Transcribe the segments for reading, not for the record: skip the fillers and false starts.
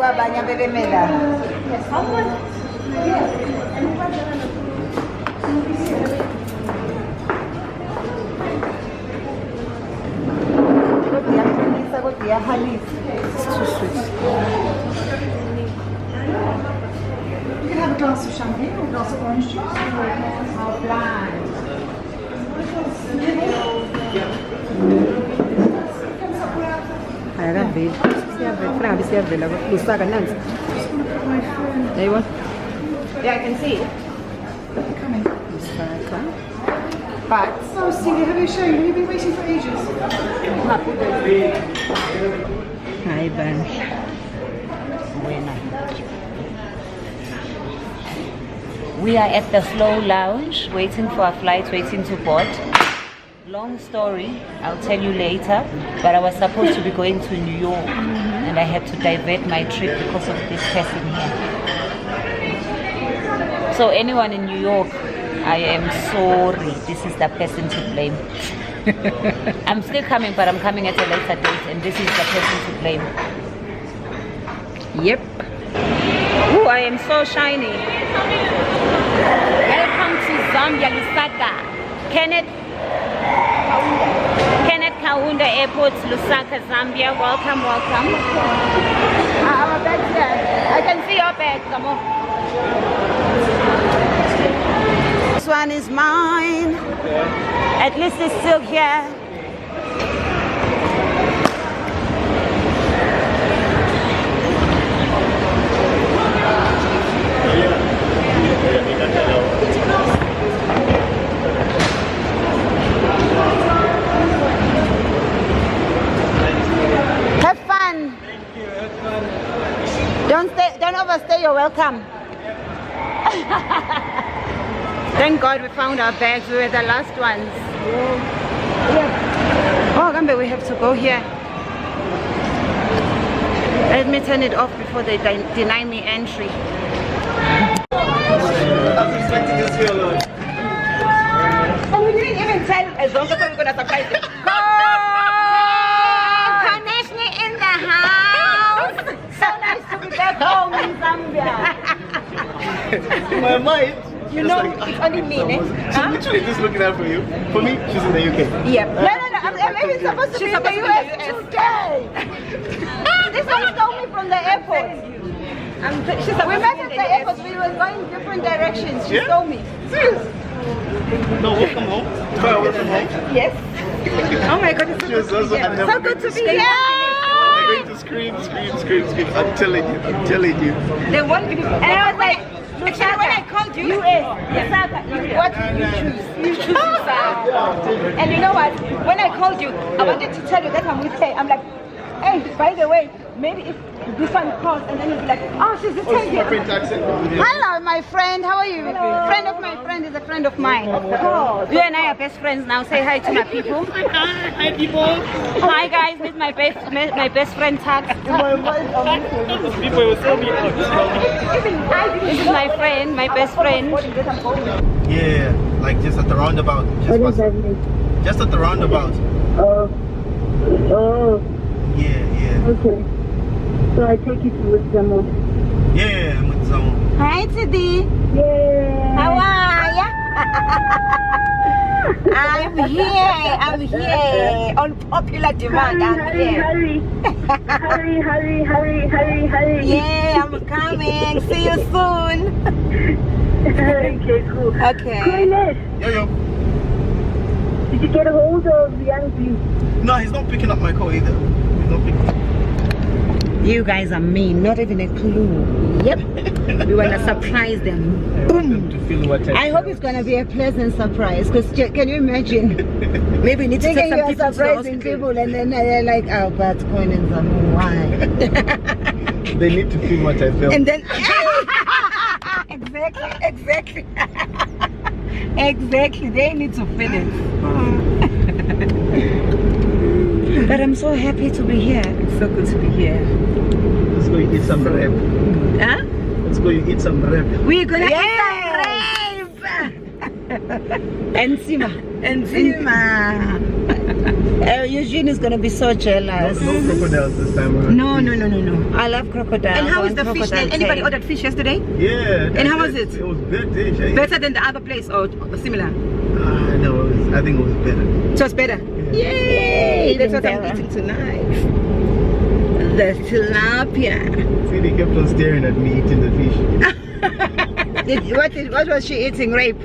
It's too sweet. You can have a glass of champagne or a glass of orange juice. How bland. I got big. There you want? Yeah, I can see it. Coming. But so silly, have you shown? You've been waiting for ages. Hi, Ben. We are at the Flow Lounge, waiting for our flight, waiting to board. Long story, I'll tell you later, but I was supposed to be going to New York and I had to divert my trip because of this person here. So anyone in New York, I am sorry, this is the person to blame. I'm still coming, but I'm coming at a later date and this is the person to blame. Yep. Ooh, I am so shiny. Welcome to Zambia, Lusaka. Kenneth Kaunda Airport, Lusaka, Zambia. Welcome, welcome. Our bags here. I can see your bag. Come on. This one is mine. At least it's still here. Have fun. Don't overstay your welcome. Thank God we found our bags. We were the last ones. Oh, Gambe, we have to go here. Let me turn it off before they deny me entry. And we didn't even tell as long as we were going to surprise them. International in the house. So nice to be back home in Zambia. In my mind, You know, it's only me, eh? she's literally just looking out for you. For me, she's in the UK. Yep. No. I'm even supposed to be in the US today. This one stole me from the airport. We met at the airport. We were going different directions. She stole me. Serious? No, welcome home. Welcome home. Yes. Oh my God, it's so good to be here. So good to be here. They're going to scream. I'm telling you. They won't believe it. And I was like, actually, when I called you, what did you choose? You choose Lusaka. And you know what? When I called you, I wanted to tell you that I'm with her. I'm like, hey, by the way, maybe if this one calls and then you'll be like, oh, she's the Thenjiwe. Hello, my friend. How are you? Hello. Friend of my friend is a friend of mine. Of course. You and I are best friends now. Say hi to my people. Hi, people. Hi guys, this is my best friend Tax. People will tell me. This is my friend, my best friend. Yeah, like just at the roundabout. Just at the roundabout. Oh. Yeah. Okay. So I take you to Zamo. Yeah, I'm with Zamo. Hi, Tidi. Yeah. How are ya? I'm here. On popular demand, I'm here. Hurry. Yeah, I'm coming. See you soon. Okay, cool. Okay. Yo. Did you get a hold of Young B? No, he's not picking up my call either. He's not picking up. You guys are mean, not even a clue. Yep. We want to surprise them. Boom. To feel what I hope it's going to be a pleasant surprise, because can you imagine? Maybe we need to take some people surprising people and then they're like, oh, but coin and some why? They need to feel what I feel. And then exactly. Exactly. They need to feel it. But I'm so happy to be here. It's so good to be here. Let's go eat some rap. Huh? Let's go eat some rap. We're gonna eat some rap. Enzima. Eugene is gonna be so jealous. No crocodiles this time around. No. I love crocodiles. And how is the fish crocodile then? Anybody tail. ordered fish yesterday? Yeah. And how was it? It was good dish. Eh? Better than the other place or similar? No, I think it was better. So it's better? Yeah. Yay! That's what I'm better. eating tonight. The tilapia. See, they kept on staring at me eating the fish. What was she eating? Rape?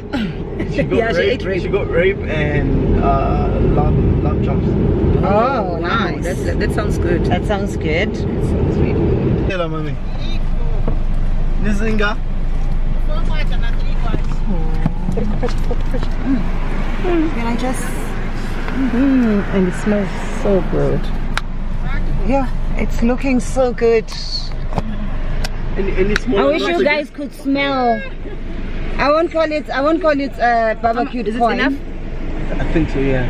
She got Yeah, she rape. ate rape. She got rape and lamb chops. Oh, nice. That sounds good. That sounds good. Hello, mommy. Nizinga. Can I just... and it smells so good. Yeah, it's looking so good. Any small I wish you guys could smell. I won't call it barbecued Is it corn. enough? I think so, yeah.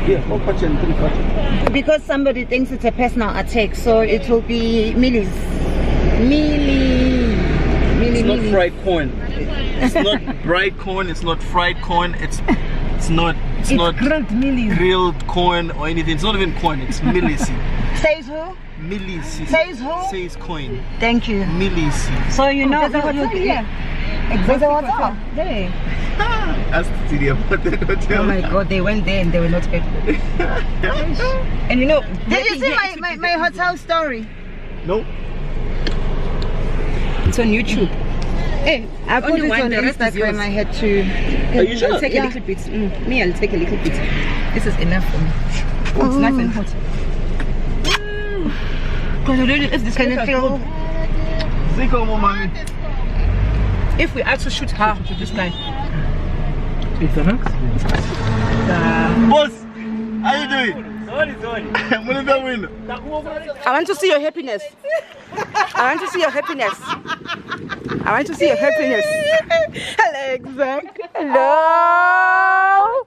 Yeah, 4 parts and 3 parts. Because somebody thinks it's a personal attack, so it will be millis. It's not fried corn. It's not bright corn. It's not fried corn. It's not grilled millis. grilled corn or anything. It's not even corn. It's milisi. Says who? Milisi. Says who? Says coin. Thank you. Milisi. So you know There's a hotel here. There's a hotel. There. Ask Tidi about that hotel. Oh my god, they went there and they were not happy. And you know, Did you see my hotel story? No. it's on YouTube. Hey, I put Only it one, on the rest is Instagram. yours. I had to. Are you sure? I'll take a little bit. Me, I'll take a little bit. This is enough for me. Oh, it's nice and hot. Because if this Can you feel? Siko, mommy. if we actually shoot her this time. It's an Boss, how you doing? Sorry. I want to see your happiness. I want to see your happiness. I want to see your happiness. Hello, Zach. Hello.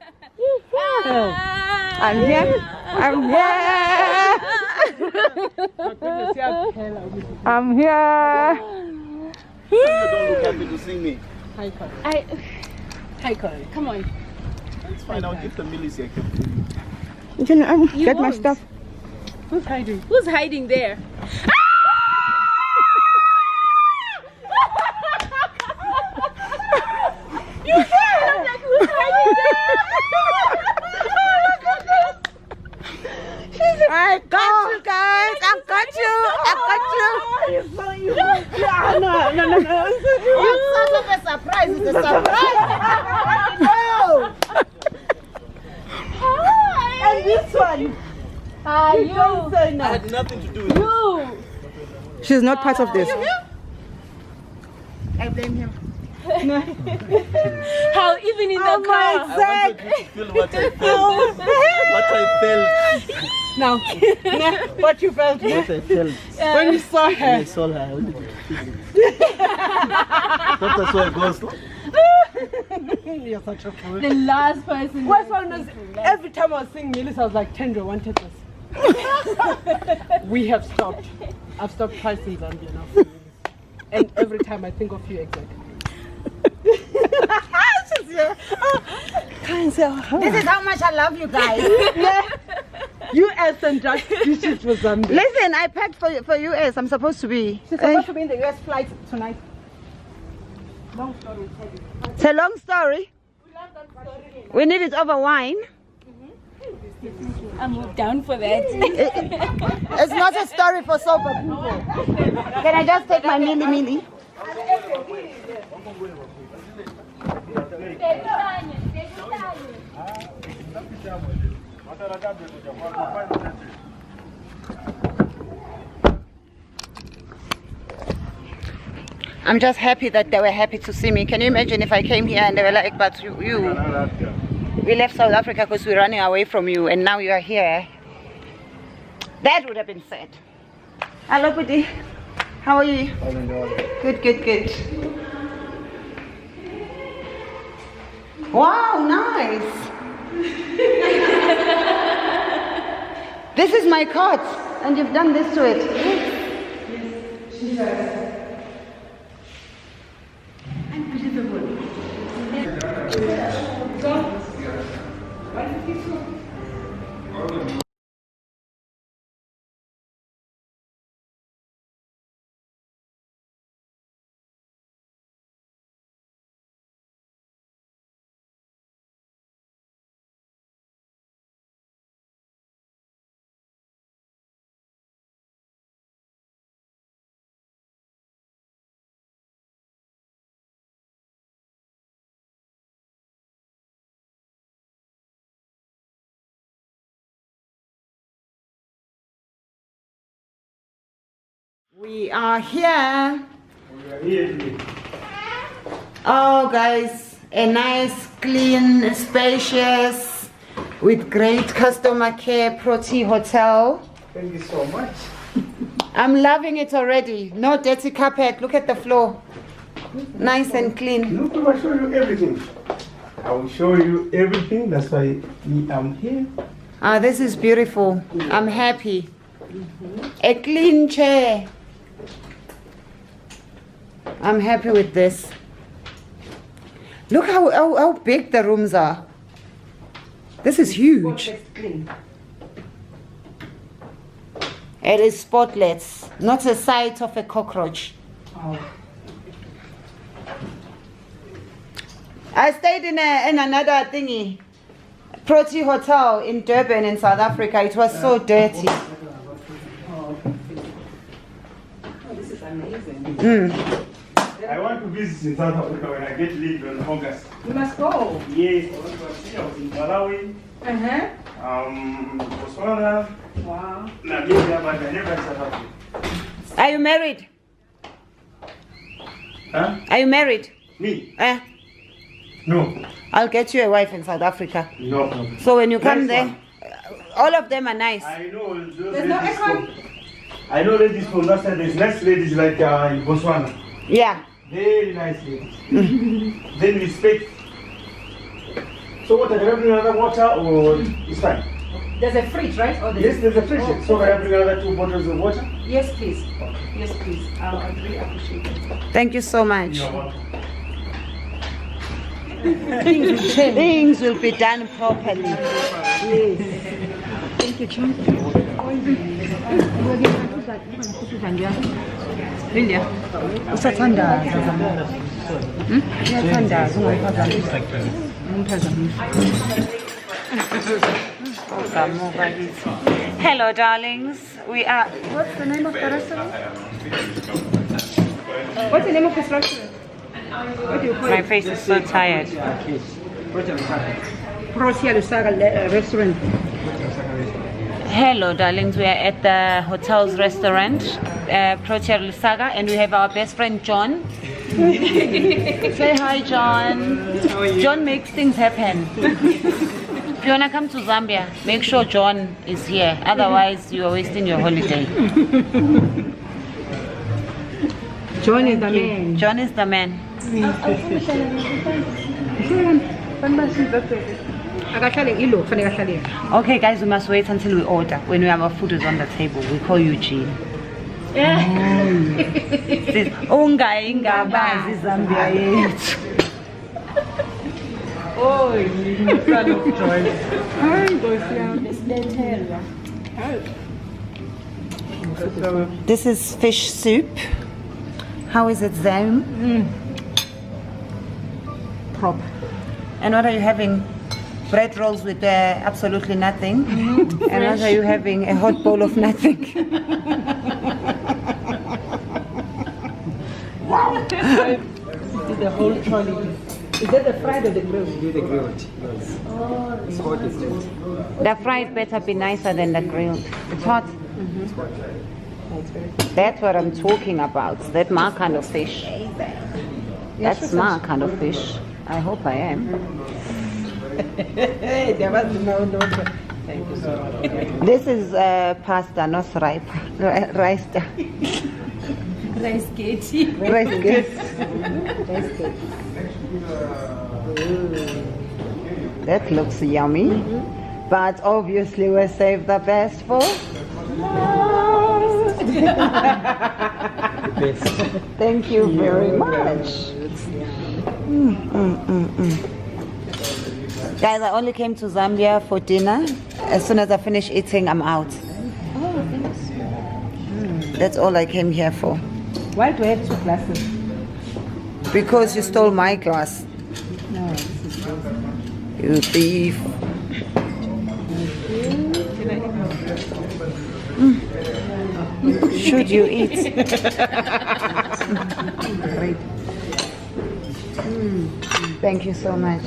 I'm here. I'm here. I'm here. You don't look happy to see me. Hi, Corey. Come on. It's fine, I'll give the milisi I kept. Can I get my stuff? Who's hiding? Who's hiding there? I got you guys. I got you. No. It's sort of a surprise. It's a surprise. And this one. Don't say I no. had nothing to do with it. She's not part of this. I blame him. How even in the car? I wanted you to feel what I felt. What I felt. Now, what you felt What I felt. when you saw When I her. saw her, I wanted to feel it. That's why it goes. You're such a fool. The last person. Worst one was every time I was seeing Millis, I was like, Tendra wanted this. We have stopped. I've stopped twice in Zambia now. For Millis. And every time I think of you, exactly. Can't say This is how much I love you guys. US and just dishes for Zambia. Listen, I packed for US. I'm supposed to be. She's supposed to be in the US flight tonight. Long story. It's a long story. We need it over wine. I'm down for that. It's not a story for sober people. Can I just take my mili? I'm just happy that they were happy to see me. Can you imagine if I came here and they were like, but you we left South Africa because we're running away from you and now you are here. That would have been sad. Hello, Pudi. How are you? Good. Wow, nice. This is my cot and you've done this to it. Unbelievable. We are here. Oh guys, a nice, clean, spacious, with great customer care Proti Hotel. Thank you so much. I'm loving it already. No dirty carpet. Look at the floor. Nice and clean. Look, I will show you everything. I will show you everything. That's why I'm here. Ah, this is beautiful. I'm happy. A clean chair. I'm happy with this. Look how big the rooms are. This is huge. It is spotless, not a sight of a cockroach. I stayed in another thingy, Proti Hotel in Durban in South Africa. It was so dirty. This is amazing. I want to visit in South Africa when I get leave in August. You must go. Yes, I want to see. I was in Malawi, Botswana, Wow. Namibia, but I never in South Africa. Are you married? Huh? Are you married? Me? No. I'll get you a wife in South Africa. No problem. So when you come Nice there, one. all of them are nice. I know those There's no ladies aircon? I know ladies from that side. There's nice ladies like in Botswana. Yeah. Very nice ladies. Then respect. So what, I can bring another water or it's fine? There's a fridge, right? Or Yes, there's a fridge. So I bring another 2 bottles of water? Yes, please. Yes, please. I'd really appreciate it. Thank you so much. You're welcome. Things will be done properly. Thank you, John. Linda. Usathandaza zamona. Uyathandaza Hello, darlings. We are. What's the name of the restaurant? What's the name of this restaurant? What do you call My it? face is so tired. Proti Louissaga restaurant. Hello, darlings. We are at the hotel's restaurant, Proti Louissaga, and we have our best friend John. Say hi, John. John makes things happen. If you wanna come to Zambia, make sure John is here. Otherwise, you are wasting your holiday. John is the man. John is the man. Okay, guys, we must wait until we order. When our food is on the table, we call Eugene. Ungabazi Zambia yethu. Oh, son of Joyce. This is fish soup. How is it, Zam? Prop. And what are you having? Bread rolls with absolutely nothing. And what are you having? A hot bowl of nothing. Wow. The whole trolley. Is that the fried or the grilled? The grilled, yes. It's hot, isn't it? The fried better be nicer than the grilled. It's hot. That's what I'm talking about. That's my kind of fish. That's my kind of fish. I hope I am. There was no. Thank you so much. This is pasta, not rice. Rice. Rice cake. Rice cake. That looks yummy. But obviously we'll save the best for last. Thank you very much. Guys, I only came to Zambia for dinner. As soon as I finish eating, I'm out. Oh, thanks. That's all I came here for. Why do I have 2 glasses? Because you stole my glass. No, this is good. You thief. Should you eat? Great. Thank you so much.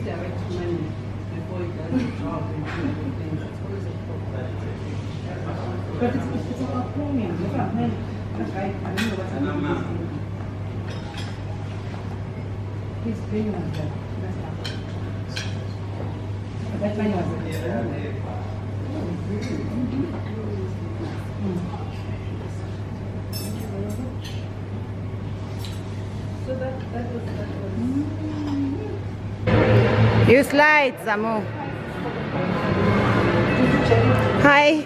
direct money before he does the job and do things. That's always a problem. But it's about premium. If I'm paying, that's right. I don't know what's happening. He's paying on that. That money was so that was You slide, Samu. Hi.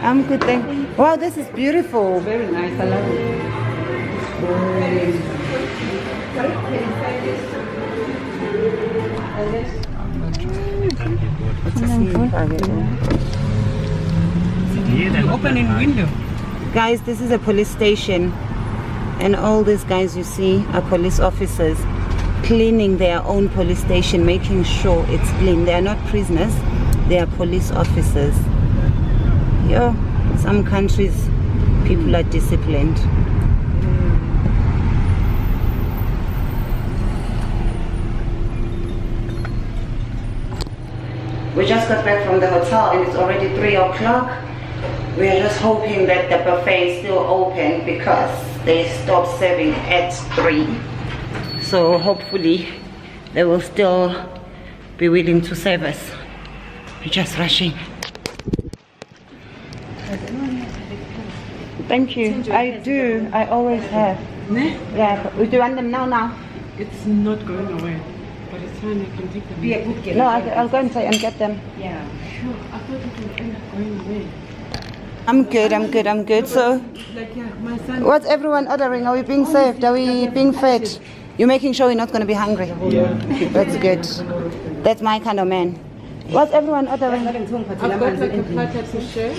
I'm good, thank you. Wow, this is beautiful. very nice. I love it. Opening window. Guys, this is a police station, and all these guys you see are police officers cleaning their own police station, making sure it's clean. They are not prisoners, they are police officers. Yeah, some countries people are disciplined. We just got back from the hotel and it's already 3 o'clock. We are just hoping that the buffet is still open because they stopped serving at 3. So hopefully they will still be willing to serve us. We're just rushing. Thank you. I do. I always have. Yeah, but do you want them now? It's not going away, but it's fine. I can take them. Be a good girl. No, I'll go inside and get them. Yeah. Sure. I thought it would end up going away. I'm good. So, Like, yeah, my son. what's everyone ordering? Are we being served? Are we being fed? You're making sure we're not going to be hungry. Yeah. That's good. That's my kind of man. What's everyone ordering? I've got like a platter to share.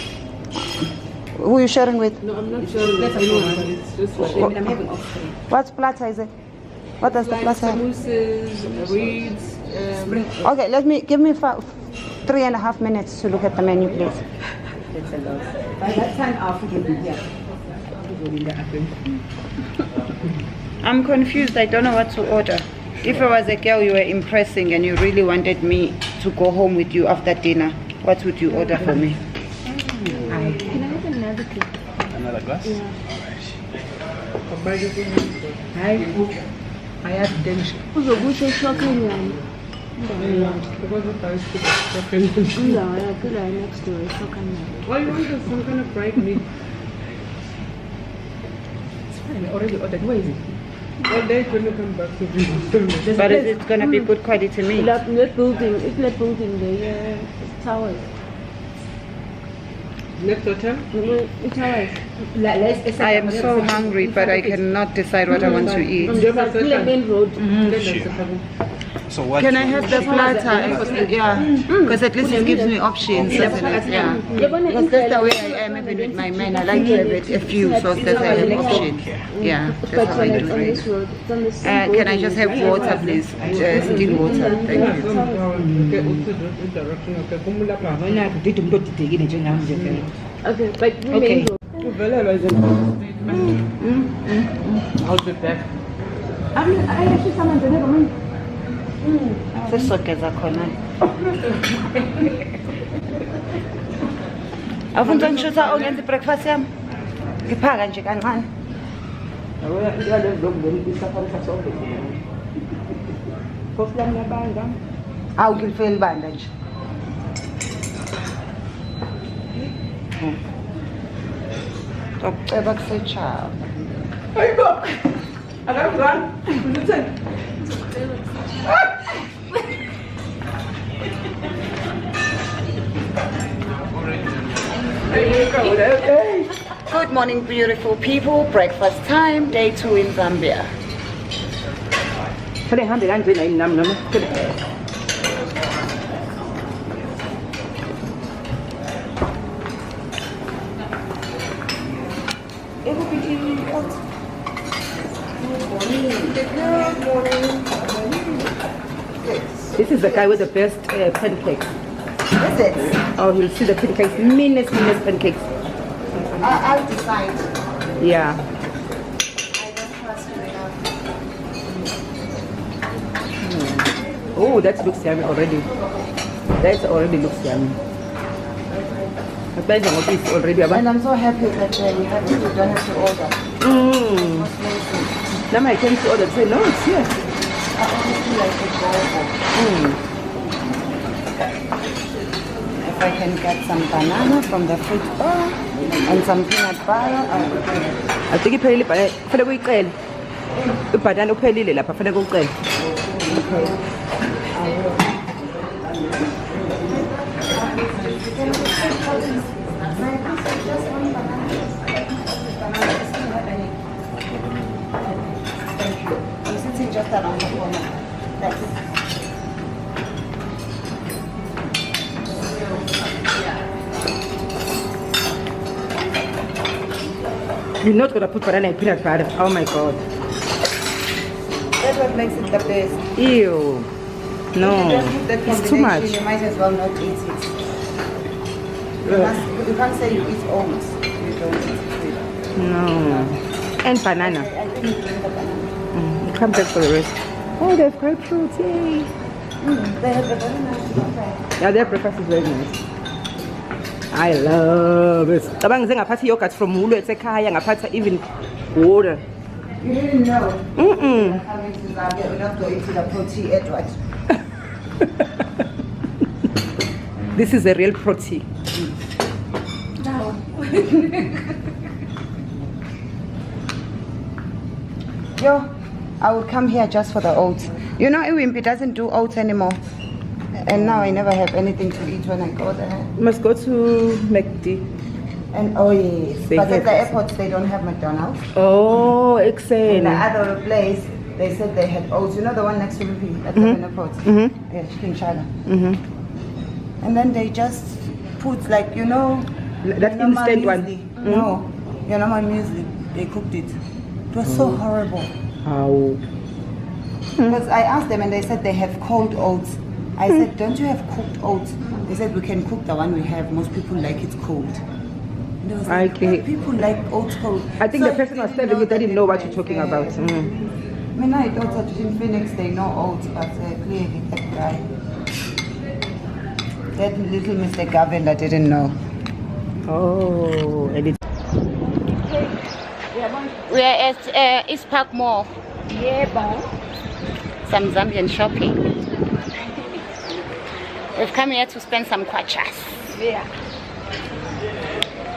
Who are you sharing with? No, I'm not sharing with anyone, but it's just like What platter is it? What does the like platter have? samosas, reeds, Okay, give me 3.5 minutes to look at the menu, please. by that time our food will be here. I'm confused. I don't know what to order. If I was a girl you were impressing and you really wanted me to go home with you after dinner, what would you order for me? Can I have another cake? Another glass? Yeah. I have Danish. Uzokusho shokanyana. Because of the chicken. No, I put right next to it. Shokanyana. All you want is some kind of fried meat. It's fine. I already ordered. Where is it? All day when you come back to me. But is it going to be good quality meat? That building, it's that building, the towers. Next hotel? Towers. I am so hungry, but I cannot decide what I want to eat. Main Road. So what? Can I have the platter? Yeah, because at least it gives me options. Isn't it? Yeah, because that's the way I am even with my men. I like to have it a few so that I have options. Yeah, that's how I do it. Can I just have water, please? Still water, thank you. Okay, but main road. I'll be back. I actually someone to never mind. Sesogeza khona. Awufuna ungishutha ongenza breakfast yami? Ngiphaka nje kancane. Awu ngilifela ibanda nje. Ukuceba kusechaba. Hayibo. Akazwana. Uthini? Good morning, beautiful people. Breakfast time, day 2 in Zambia. This is the guy with the best pancakes. Is it? Oh, you'll see the pancakes, meanest pancakes. I'll decide. Yeah. I don't trust you enough. Oh, Oh, that looks yummy already. That already looks yummy. It's already about. And I'm so happy that we don't have to order. Now I came to order. Say no, it's here. I always feel like it's horrible. If I can get some banana from the fruit bar and some peanut butter, I would do it. I think iphelile ibhanana. Kufanele uyicele. Ibhanana uphelile lapha, kufanele ucele. Okay. I'm sitting just around the corner. That's it. You're not gonna put banana and peanut butter. Oh my god. That's what makes it the best. Ew. No. If you don't put that It's too much. You might as well not eat it. You can't say you eat oats. You don't eat it. No. And banana. I think you drink the banana. Come back for the rest. Oh, they have grapefruit. Yay. They have a very nice breakfast. Yeah, their breakfast is very nice. I love it. Cabanga ngaphatha yogurt from Hulu esekhaya, ngaphatha even water. You didn't know. Mm-mm. Coming to Zambia, we're not going to the protein Edward. This is a real protein. No. Yo, I would come here just for the oats. You know, Iwimpi doesn't do oats anymore. And now I never have anything to eat when I go there. You must go to McD. And oh yes, They but at have the it. airport they don't have McDonald's. Oh, In the excellent. other place, they said they had oats. You know the one next to me at the airport? Yeah, King Shala. And then they just put like, you know, That your normal instant one. muesli. No, your normal muesli. They cooked it. It was so horrible. How? Because I asked them and they said they have cold oats. I said, don't you have cooked oats? They said, we can cook the one we have. Most people like it cold. And I was like, Okay. "But people like oats cold." I think So the person was didn't serving it, they didn't know what you're difference, talking yeah. about. I mean, I thought that in Phoenix they know oats, but clearly that guy, that little Mr. Gavin, I didn't know. Oh, and it's We are at East Park Mall. Some Zambian shopping. We've come here to spend some kwachas. yeah.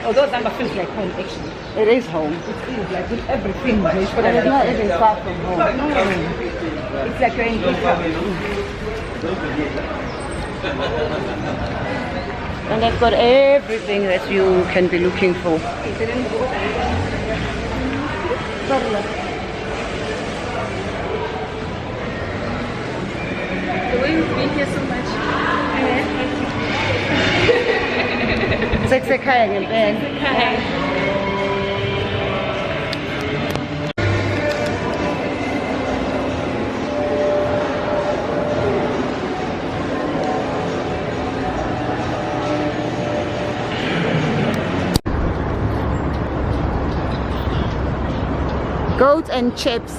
Although Zambia feels like home, actually. It is home. It feels like with everything. But it's not even far from home. It's like you're in good town. And they've got everything that you can be looking for. We've been here so much. Sekhaya ngempela. Goat and chips.